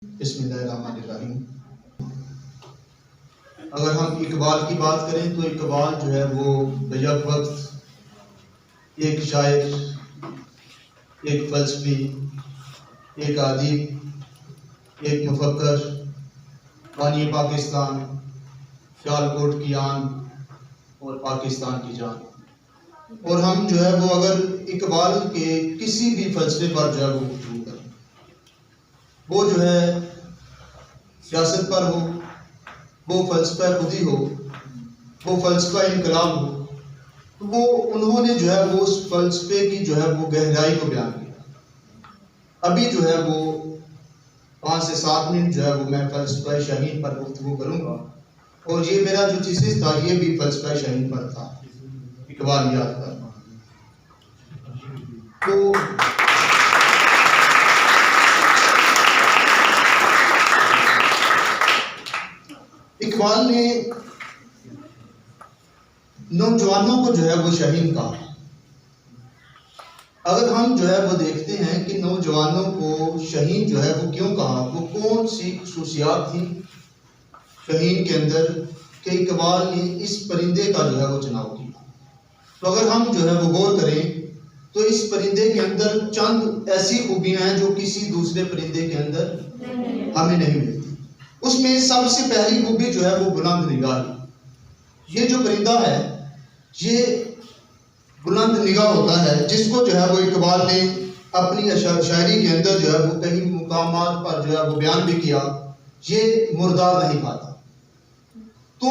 بسم اللہ الرحمن الرحیم۔ اگر ہم اقبال کی بات کریں تو اقبال جو ہے وہ بیک وقت ایک شاعر، ایک فلسفی، ایک ادیب، ایک مفکر، بانی پاکستان، سیالکوٹ کی آن اور پاکستان کی جان۔ اور ہم جو ہے وہ اگر اقبال کے کسی بھی فلسفے پر جو ہے وہ گفتگو کریں، وہ جو ہے سیاست پر ہو، وہ فلسفہ خودی ہو، وہ فلسفہ انقلاب ہو، تو وہ انہوں نے جو ہے وہ اس فلسفے کی جو ہے وہ گہرائی کو بیان کیا۔ ابھی جو ہے وہ 5 سے 7 منٹ جو ہے وہ میں فلسفہ شاہین پر گفتگو کروں گا، اور یہ میرا جو تھیسس تھا یہ بھی فلسفہ شاہین پر تھا، اقبالیات پر۔ تو اقبال نے نوجوانوں کو جو ہے وہ شاہین کہا۔ اگر ہم جو ہے وہ دیکھتے ہیں کہ نوجوانوں کو شاہین جو ہے وہ کیوں کہا، وہ کون سی خصوصیات تھی شاہین کے اندر کہ اقبال نے اس پرندے کا جو ہے وہ چناؤ کیا۔ تو اگر ہم جو ہے وہ غور کریں تو اس پرندے کے اندر چند ایسی خوبیاں ہیں جو کسی دوسرے پرندے کے اندر ہمیں نہیں ملتی۔ اس میں سب سے پہلی خوبی جو ہے وہ بلند نگاہی۔ یہ جو پرندہ ہے یہ بلند نگاہ ہوتا ہے، جس کو جو ہے وہ اقبال نے اپنی شاعری کے اندر جو ہے وہ کئی مقامات پر جو ہے وہ بیان بھی کیا، یہ مردار نہیں کھاتا۔ تو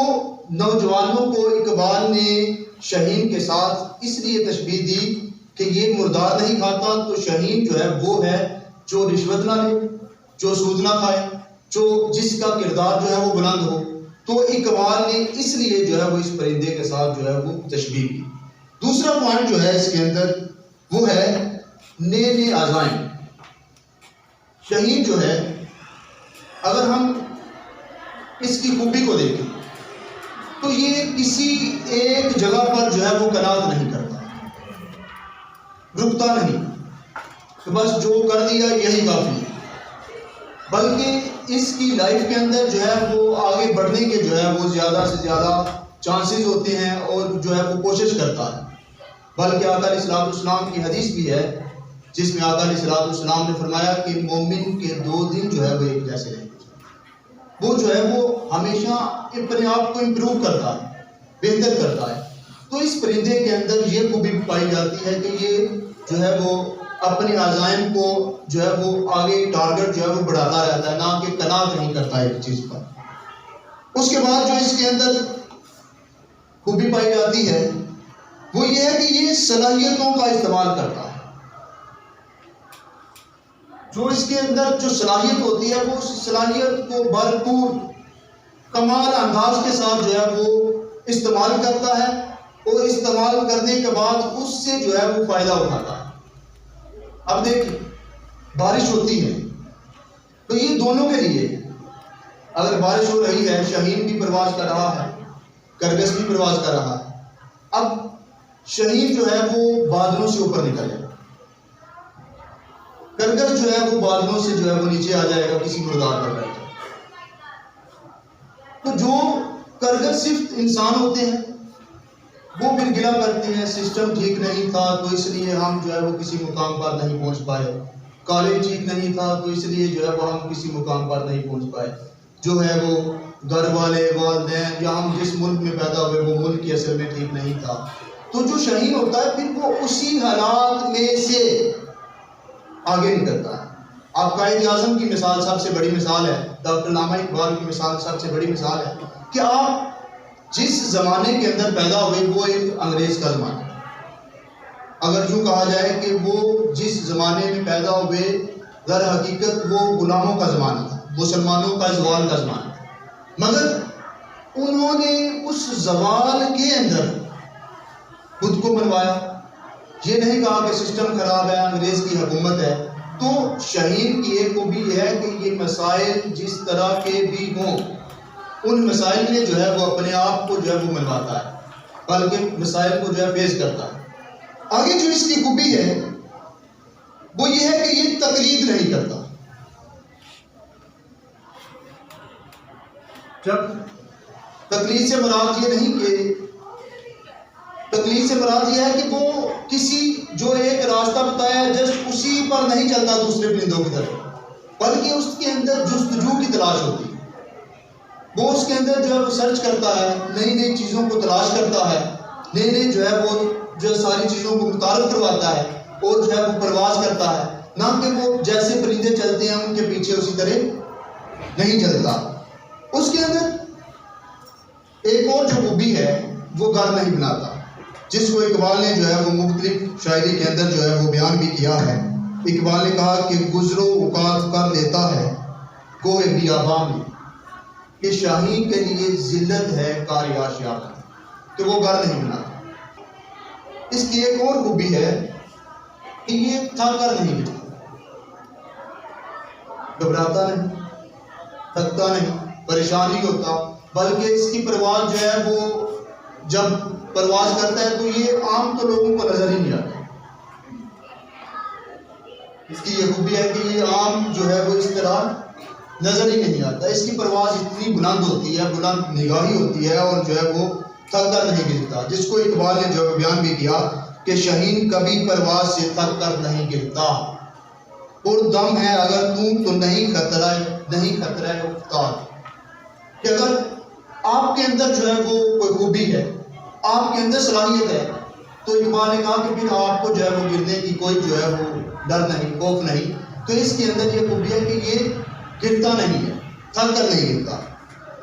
نوجوانوں کو اقبال نے شاہین کے ساتھ اس لیے تشبیہ دی کہ یہ مردار نہیں کھاتا، تو شاہین جو ہے وہ ہے جو رشوت نہ لے، جو سود نہ کھائے، جس کا کردار جو ہے وہ بلند ہو۔ تو اقبال نے اس لیے جو ہے وہ اس پرندے کے ساتھ جو ہے وہ تشبیہ کی۔ دوسرا پوائنٹ جو ہے اس کے اندر وہ ہے نئے عزائم۔ شاہین جو ہے اگر ہم اس کی خوبی کو دیکھیں تو یہ کسی ایک جگہ پر جو ہے وہ قناعت نہیں کرتا، رکتا نہیں کہ بس جو کر دیا یہی کافی ہے، بلکہ اس کی لائف کے اندر جو ہے وہ آگے بڑھنے کے جو ہے وہ زیادہ سے زیادہ چانسز ہوتے ہیں، اور جو ہے وہ کوشش کرتا ہے۔ بلکہ آقا علیہ الصلوۃ والسلام کی حدیث بھی ہے جس میں آقا علیہ الصلوۃ والسلام نے فرمایا کہ مومن کے 2 دن جو ہے وہ ایک جیسے رہیں گے۔ وہ جو ہے وہ ہمیشہ اپنے آپ کو امپروو کرتا ہے، بہتر کرتا ہے۔ تو اس پرندے کے اندر یہ خوبی پائی جاتی ہے کہ یہ جو ہے وہ اپنے عزائم کو جو ہے وہ آگے ٹارگٹ جو ہے وہ بڑھاتا رہتا ہے، نہ کہ قناعت نہیں کرتا ایک چیز پر۔ اس کے بعد جو اس کے اندر خوبی پائی جاتی ہے وہ یہ ہے کہ یہ صلاحیتوں کا استعمال کرتا ہے۔ جو اس کے اندر جو صلاحیت ہوتی ہے وہ اس صلاحیت کو بھرپور کمال انداز کے ساتھ جو ہے وہ استعمال کرتا ہے، اور استعمال کرنے کے بعد اس سے جو ہے وہ فائدہ اٹھاتا ہے۔ اب دیکھیں بارش ہوتی ہے تو یہ دونوں کے لیے، اگر بارش ہو رہی ہے شاہین بھی پرواز کر رہا ہے، کرگس بھی پرواز کر رہا ہے۔ اب شاہین جو ہے وہ بادلوں سے اوپر نکل جائے گا، کرگس جو ہے وہ بادلوں سے جو ہے وہ نیچے آ جائے گا، کسی مردار پر بیٹھ جائے گا۔ تو جو کرگس صرف انسان ہوتے ہیں وہ پھر گلا کرتے ہیں سسٹم ٹھیک نہیں تھا تو اس لیے ہم جو ہے وہ کسی مقام پر نہیں پہنچ پائے، کالج ٹھیک نہیں تھا تو اس لیے جو ہے وہ ہم کسی مقام پر نہیں پہنچ پائے، جو ہے وہ گھر والے، والدین، یا ہم جس ملک میں پیدا ہوئے وہ ملک کی اصل میں ٹھیک نہیں تھا۔ تو جو شاہین ہوتا ہے پھر وہ اسی حالات میں سے آگے نکلتا ہے۔ آپ قائد اعظم کی مثال سب سے بڑی مثال ہے، ڈاکٹر علامہ اقبال کی مثال سب سے بڑی مثال ہے کہ آپ جس زمانے کے اندر پیدا ہوئے وہ ایک انگریز کا زمانہ ہے۔ اگر یوں کہا جائے کہ وہ جس زمانے میں پیدا ہوئے در حقیقت وہ غلاموں کا زمانہ تھا، مسلمانوں کا زوال کا زمانہ تھا، مگر انہوں نے اس زوال کے اندر خود کو منوایا۔ یہ نہیں کہا کہ سسٹم خراب ہے، انگریز کی حکومت ہے۔ تو شاہین کی ایک خوبی یہ ہے کہ یہ مسائل جس طرح کے بھی ہوں ان مسائل میں جو ہے وہ اپنے آپ کو جو ہے وہ منواتا ہے، بلکہ مسائل کو جو ہے فیس کرتا ہے۔ آگے جو اس کی خوبی ہے وہ یہ ہے کہ یہ تقلید نہیں کرتا۔ جب تقلید سے مراد یہ نہیں کہ تقلید سے مراد یہ ہے کہ وہ کسی جو ایک راستہ بتایا ہے جسٹ اسی پر نہیں چلتا دوسرے پرندوں کی طرف، بلکہ اس کے اندر جستجو کی تلاش ہوتی ہے، وہ اس کے اندر جو ہے وہ سرچ کرتا ہے، نئی نئی چیزوں کو تلاش کرتا ہے، نئی نئی جو ہے وہ جو ساری چیزوں کو متعارف کرواتا ہے اور جو ہے وہ پرواز کرتا ہے، نہ کہ وہ جیسے پرندے چلتے ہیں ان کے پیچھے اسی طرح نہیں چلتا۔ اس کے اندر ایک اور جو خوبی ہے وہ گھر نہیں بناتا، جس کو اقبال نے جو ہے وہ مختلف شاعری کے اندر جو ہے وہ بیان بھی کیا ہے۔ اقبال نے کہا کہ گزرو اوقات کر لیتا ہے کوئی بیاباں میں، کہ شاہین کے لیے ذلت ہے کار آشیاء کا، کہ وہ گھر نہیں بناتا۔ اس کی ایک اور خوبی ہے کہ یہ تھک کر نہیں گرتا، گھبراتا نہیں، تھکتا نہیں، پریشان نہیں ہوتا، بلکہ اس کی پرواز جو ہے وہ جب پرواز کرتا ہے تو یہ عام تو لوگوں کو نظر ہی نہیں آتا۔ اس کی یہ خوبی ہے کہ یہ عام جو ہے وہ اس طرح نظر ہی نہیں آتا، اس کی پرواز اتنی بلند ہوتی ہے، بلند نگاہی ہوتی ہے، اور جو ہے وہ تھک کر نہیں گرتا، جس کو اقبال نے جو بیان بھی کیا کہ شاہین کبھی پرواز سے تھک کر نہیں گرتا، اور دم ہے اگر تو نہیں خطرہ افتاد، کہ اگر آپ کے اندر جو ہے وہ کوئی خوبی ہے، آپ کے اندر صلاحیت ہے، تو اقبال نے کہا کہ پھر آپ کو جو ہے وہ گرنے کی کوئی جو ہے وہ ڈر نہیں، خوف نہیں۔ تو اس کے اندر یہ خوبی ہے کہ یہ گرتا نہیں ہے، تھک کر نہیں گرتا۔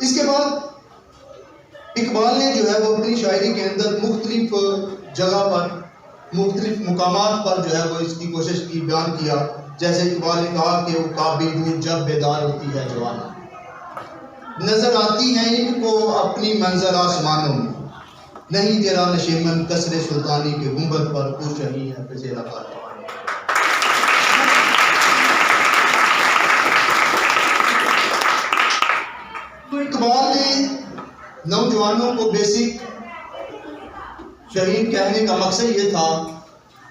اس کے بعد اقبال نے جو ہے وہ اپنی شاعری کے اندر مختلف جگہ پر، مختلف مقامات پر جو ہے وہ اس کی کوشش کی، بیان کیا۔ جیسے اقبال نے کہا کہ وہ کعبے روح جب بیدار ہوتی ہے جوانہ، نظر آتی ہیں ان کو اپنی منظر آسمانوں میں، نہیں تیرا نشیمن کسر سلطانی کے گنبد پر تو شہی ہے پذیرا کارواں۔ تو اقبال نے نوجوانوں کو بیسک شہید کہنے کا مقصد یہ تھا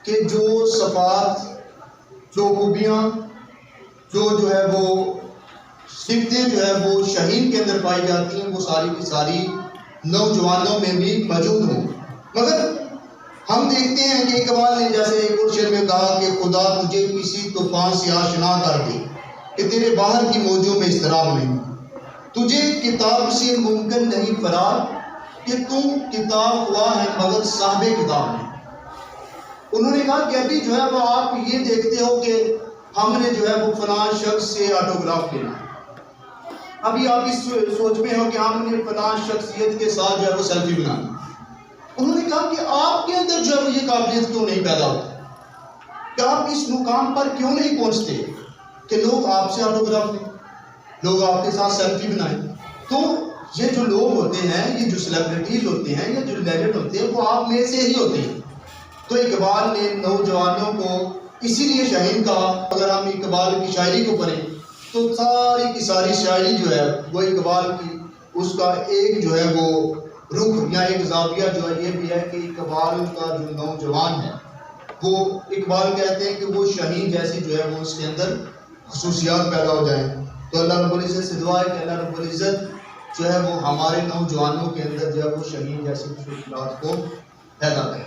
کہ جو صفات، جو خوبیاں، جو ہے وہ صفتیں جو ہے وہ شہید کے اندر پائی جاتی ہیں، وہ ساری کی ساری نوجوانوں میں بھی موجود ہوں۔ مگر ہم دیکھتے ہیں کہ اقبال نے جیسے ایک اور شعر میں کہا کہ خدا تجھے کسی طوفان سے آشنا کر دے کہ تیرے باہر کی موجوں میں اضطراب نہیں، تجھے کتاب سے ممکن نہیں فرار کہ تم کتاب ہوا ہے مگر صاحب کتاب نہیں۔ انہوں نے کہا کہ ابھی جو ہے وہ آپ یہ دیکھتے ہو کہ ہم نے جو ہے وہ فلاں شخص سے آٹوگراف لینا، ابھی آپ اس سوچ میں ہو کہ ہم نے فلاں شخصیت کے ساتھ جو ہے وہ سیلفی بنانا۔ انہوں نے کہا کہ آپ کے اندر جو ہے وہ یہ قابلیت کیوں نہیں پیدا ہوتی، کہ آپ اس مقام پر کیوں نہیں پہنچتے کہ لوگ آپ سے آٹوگراف لیں، لوگ آپ کے ساتھ سیلفی بنائیں۔ تو یہ جو لوگ ہوتے ہیں، یہ جو سیلیبریٹیز ہوتے ہیں، یا جو لیجنڈ ہوتے ہیں، وہ آپ میں سے ہی ہوتے ہیں۔ تو اقبال نے نوجوانوں کو اسی لیے شاہین کہا۔ اگر ہم اقبال کی شاعری کو پڑھیں تو ساری کی ساری شاعری جو ہے وہ اقبال کی، اس کا ایک جو ہے وہ رخ یا ایک زاویہ جو ہے یہ بھی ہے کہ اقبال کا جو نوجوان ہے وہ، اقبال کہتے ہیں کہ وہ شاہین جیسی جو ہے وہ اس کے اندر خصوصیات پیدا ہو جائیں۔ تو اللہ رب العزت سے دعا ہے کہ اللہ رب العزت جو ہے وہ ہمارے نوجوانوں کے اندر جو ہے وہ شاہین جیسی خصوصیات کو پیدا کرے۔